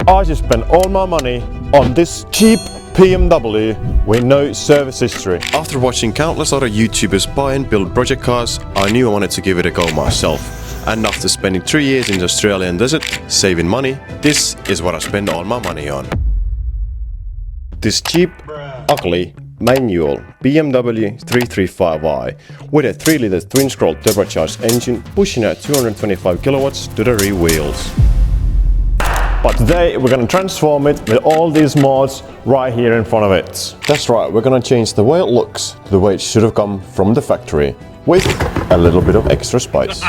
I just spent all my money on this cheap BMW with no service history. After watching countless other YouTubers buy and build project cars, I knew I wanted to give it a go myself. And after spending 3 years in the Australian desert, saving money, this is what I spend all my money on. This cheap, ugly, manual BMW 335i with a 3-litre twin-scroll turbocharged engine pushing out 225 kilowatts to the rear wheels. But today we're gonna transform it with all these mods right here in front of it. That's right, we're gonna change the way it looks to the way it should have come from the factory, with a little bit of extra spice.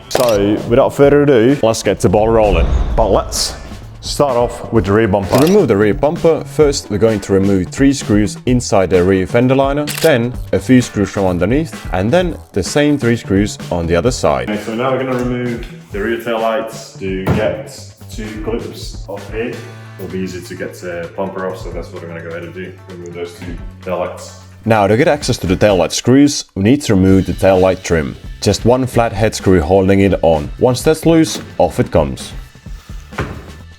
So without further ado, let's get the ball rolling. But let's start off with the rear bumper. To remove the rear bumper, first we're going to remove 3 screws inside the rear fender liner, then a few screws from underneath, and then the same 3 screws on the other side. Okay, so now we're going to remove the rear tail lights to get 2 clips off here. It'll be easy to get the bumper off, so that's what I'm going to go ahead and do. Remove those 2 tail lights. Now to get access to the tail light screws, we need to remove the tail light trim. Just 1 flat head screw holding it on. Once that's loose, off it comes.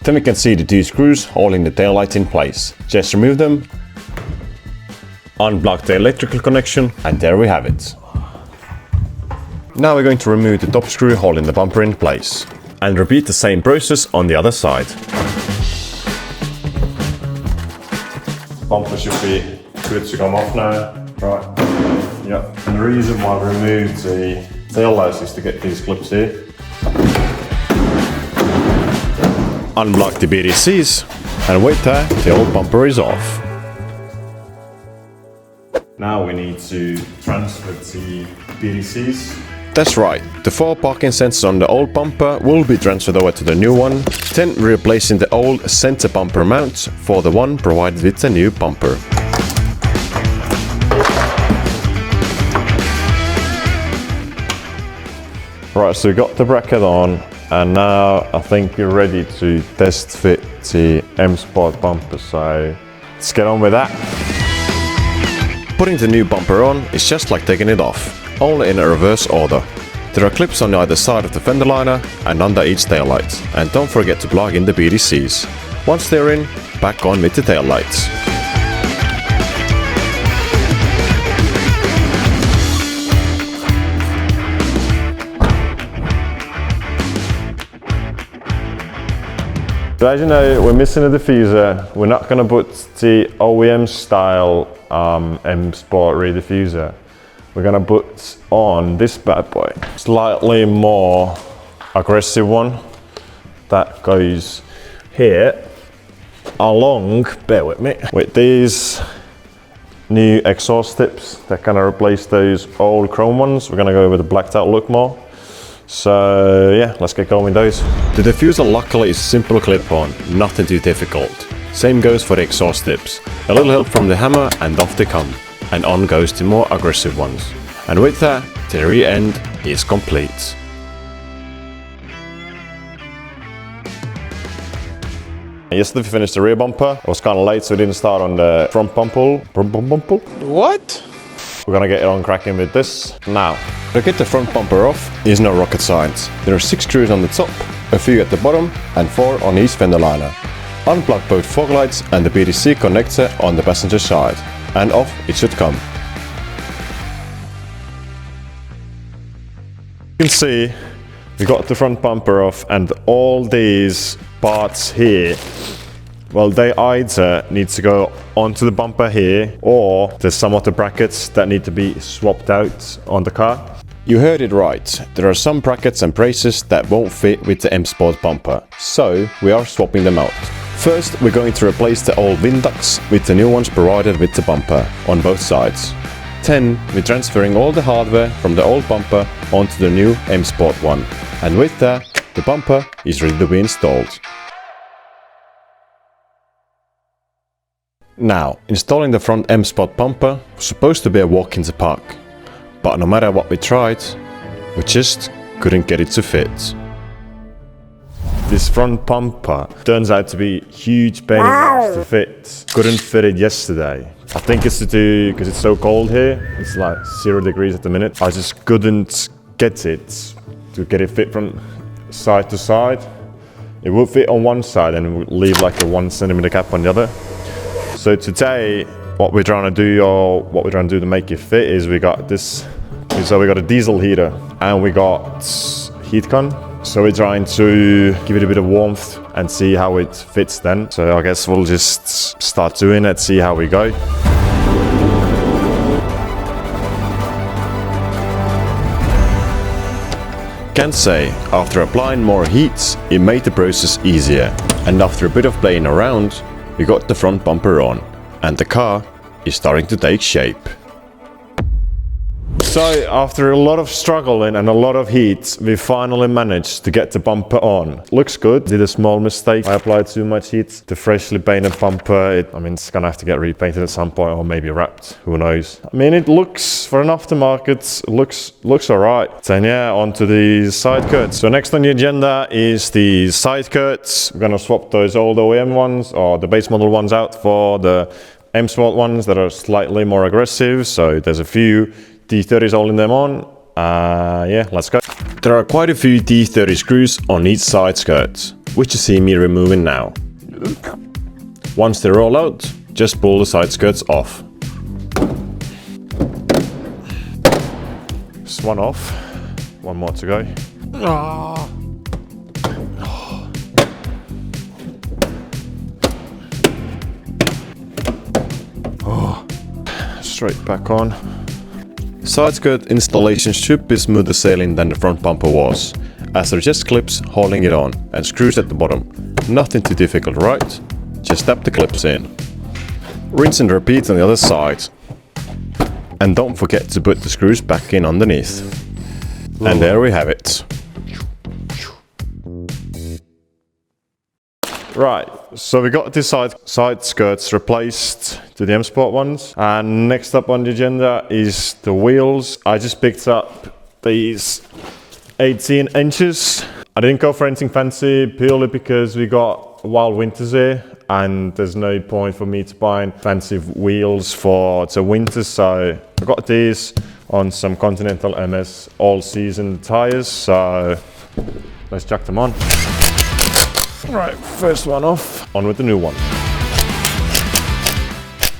Then we can see the 2 screws holding the tail light in place. Just remove them, unplug the electrical connection, and there we have it. Now we're going to remove the top screw holding the bumper in place. And repeat the same process on the other side. Bumper should be good to come off now. Right. Yep. And the reason why I removed the tail lights is to get these clips here. Unblock the BDCs and wait there till the bumper is off. Now we need to transfer the BDCs. That's right, the 4 parking sensors on the old bumper will be transferred over to the new one, then replacing the old center bumper mounts for the one provided with the new bumper. Right, so we got the bracket on, and now I think we're ready to test fit the M Sport bumper, so let's get on with that. Putting the new bumper on is just like taking it off, only in a reverse order. There are clips on either side of the fender liner and under each tail light, and don't forget to plug in the BDCs. Once they're in, back on with the tail lights. So as you know, we're missing a diffuser. We're not going to put the OEM style M Sport rear diffuser. We're going to put on this bad boy. Slightly more aggressive one that goes here along, bear with me, with these new exhaust tips that kind of replace those old chrome ones. We're going to go with the blacked out look more. So yeah, let's get going with those. The diffuser luckily is simple clip on, nothing too difficult. Same goes for the exhaust tips. A little help from the hammer and off they come. And on goes the more aggressive ones. And with that, the rear end is complete. Yesterday we finished the rear bumper. It was kind of late, so we didn't start on the front bumper. What? We're gonna get it on cracking with this now. To get the front bumper off is no rocket science. There are 6 screws on the top, a few at the bottom, and 4 on each fender liner. Unplug both fog lights and the BDC connector on the passenger side, and off it should come. You can see we got the front bumper off, and all these parts here, well, they either need to go onto the bumper here, or there's some of the brackets that need to be swapped out on the car. You heard it right, there are some brackets and braces that won't fit with the M Sport bumper, so we are swapping them out. First, we're going to replace the old wind ducts with the new ones provided with the bumper on both sides. Then, we're transferring all the hardware from the old bumper onto the new M Sport one, and with that, the bumper is ready to be installed. Now, installing the front M Sport bumper was supposed to be a walk in the park, but no matter what we tried, we just couldn't get it to fit. This front bumper turns out to be a huge pain in the ass to fit. Couldn't fit it yesterday. I think it's to do because it's so cold here. It's like 0 degrees at the minute. I just couldn't get it to get it fit from side to side. It will fit on one side and we'll leave like a 1 centimeter gap on the other. So today, what we're trying to do, or what we're trying to do to make it fit, is we got this. So we got a diesel heater and we got heat gun. So we're trying to give it a bit of warmth and see how it fits then. So I guess we'll just start doing it, see how we go. Can say, after applying more heat, it made the process easier. And after a bit of playing around, we got the front bumper on. And the car is starting to take shape. So after a lot of struggling and a lot of heat, we finally managed to get the bumper on. Looks good. Did a small mistake. I applied too much heat. The freshly painted bumper, I mean, it's gonna have to get repainted at some point or maybe wrapped. Who knows? I mean, it looks, for an aftermarket, looks alright. Then yeah, onto the side skirts. So next on the agenda is the side skirts. We're gonna swap those old OEM ones or the base model ones out for the M Sport ones that are slightly more aggressive. So there's a few D30s holding them on. Yeah, let's go. There are quite a few D30 screws on each side skirt, which you see me removing now. Once they're all out, just pull the side skirts off. Just one off, one more to go. Straight back on. Side skirt installation should be smoother sailing than the front bumper was, as there are just clips holding it on and screws at the bottom. Nothing too difficult, right? Just tap the clips in. Rinse and repeat on the other side. And don't forget to put the screws back in underneath. And there we have it. Right, so we got the side skirts replaced to the M Sport ones, and next up on the agenda is the wheels. I just picked up these 18 inches. I didn't go for anything fancy purely because we got wild winters here and there's no point for me to buy fancy wheels for the winter, so I got these on some Continental MS all season tires, so let's chuck them on. Right, first one off, on with the new one.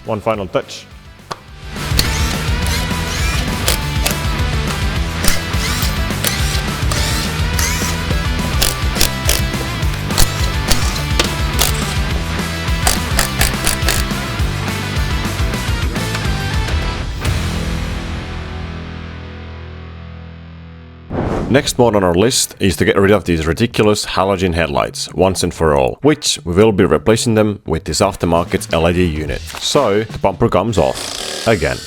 One final touch. Next mod on our list is to get rid of these ridiculous halogen headlights once and for all, which we will be replacing them with this aftermarket LED unit. So the bumper comes off again.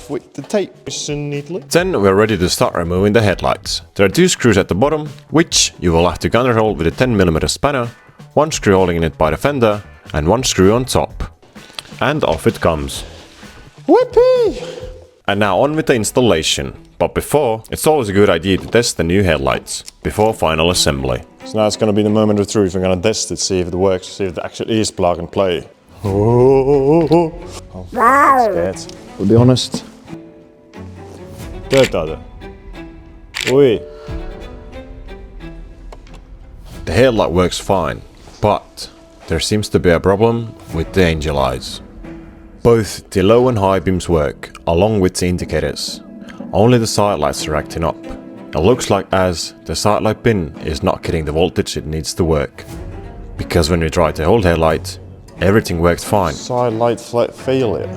With the tape neatly. Then we're ready to start removing the headlights. There are two screws at the bottom, which you will have to gunner hold with a 10mm spanner, one screw holding it by the fender, and one screw on top. And off it comes. Whippy! And now on with the installation. But before, it's always a good idea to test the new headlights before final assembly. So now it's going to be the moment of truth. We're going to test it, see if it works, see if it actually is plug and play. Oh, I'm scared. To be honest. The headlight works fine, but there seems to be a problem with the angel eyes. Both the low and high beams work, along with the indicators. Only the side lights are acting up. It looks like as the side light pin is not getting the voltage it needs to work. Because when we tried the old headlight, everything worked fine. Side light flat failure.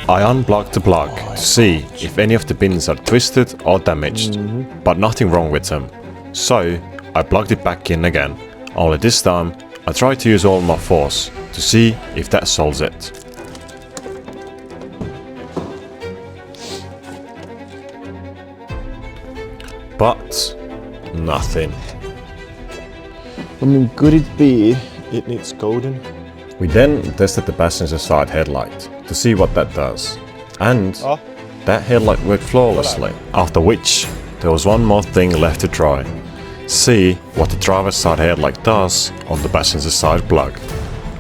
I unplugged the plug to see if any of the pins are twisted or damaged, but nothing wrong with them. So I plugged it back in again. Only this time I tried to use all my force to see if that solves it. But nothing. I mean, could it be it needs coding? We then tested the passenger side headlight to see what that does. And that headlight worked flawlessly. After which, there was one more thing left to try. See what the driver's side headlight does on the passenger side plug.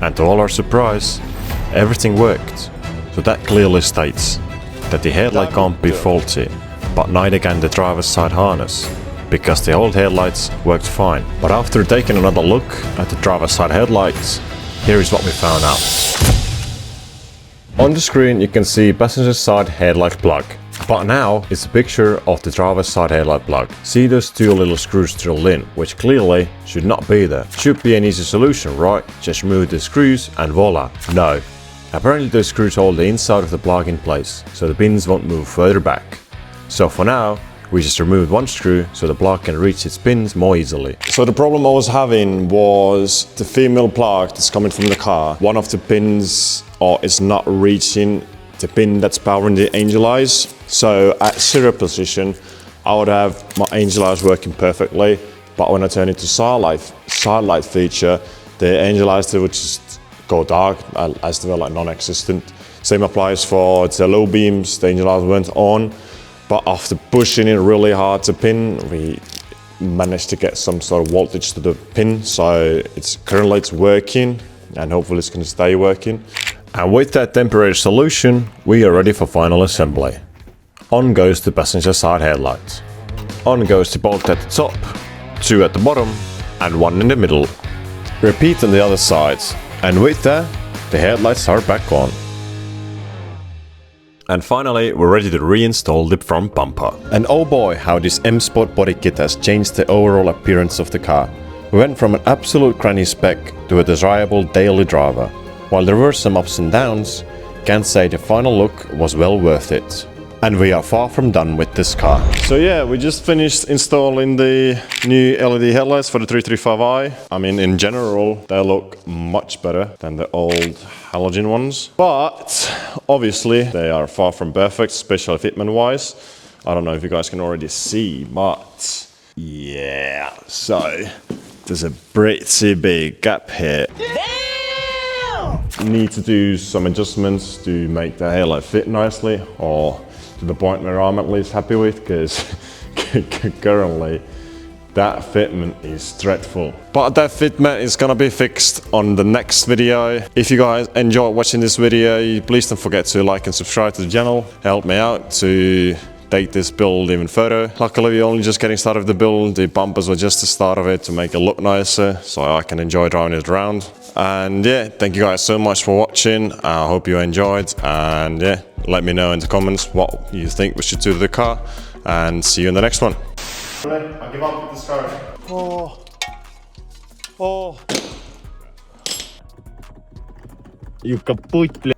And to all our surprise, everything worked. So that clearly states that the headlight can't be faulty, but neither can the driver's side harness. because the old headlights worked fine. But after taking another look at the driver's side headlights, here is what we found out. On the screen you can see passenger side headlight plug. But now it's a picture of the driver's side headlight plug. See those two little screws drilled in, which clearly should not be there. Should be an easy solution, right? Just remove the screws and voila. No. Apparently those screws hold the inside of the plug in place, so the pins won't move further back. So for now, we just removed one screw so the plug can reach its pins more easily. So the problem I was having was the female plug that's coming from the car. One of the pins is not reaching the pin that's powering the angel eyes. So at 0 position, I would have my angel eyes working perfectly. But when I turn it to side light feature, the angel eyes would just go dark as they were like non-existent. Same applies for the low beams, the angel eyes weren't on. But after pushing it really hard to pin, we managed to get some sort of voltage to the pin. So currently it's working and hopefully it's going to stay working. And with that temporary solution, we are ready for final assembly. On goes the passenger side headlights. On goes the bolt at the top, 2 at the bottom, and 1 in the middle. Repeat on the other sides, and with that, the headlights are back on. And finally, we're ready to reinstall the front bumper. And oh boy, how this M-Sport body kit has changed the overall appearance of the car. We went from an absolute granny spec to a desirable daily driver. While there were some ups and downs, can't say the final look was well worth it. And we are far from done with this car. So yeah, we just finished installing the new LED headlights for the 335i. I mean, in general, they look much better than the old halogen ones. But obviously, they are far from perfect, especially fitment-wise. I don't know if you guys can already see, but yeah. So there's a pretty big gap here. Need to do some adjustments to make the headlight fit nicely, or to the point where I'm at least happy with, because currently that fitment is dreadful. But that fitment is gonna be fixed on the next video. If you guys enjoyed watching this video, please don't forget to like and subscribe to the channel. Help me out to take this build even further. Luckily we're only just getting started with the build. The bumpers were just the start of it to make it look nicer, so I can enjoy driving it around. And yeah, thank you guys so much for watching. I hope you enjoyed, and yeah, let me know in the comments what you think we should do to the car, and see you in the next one. I give up with this car. Oh. You kaput,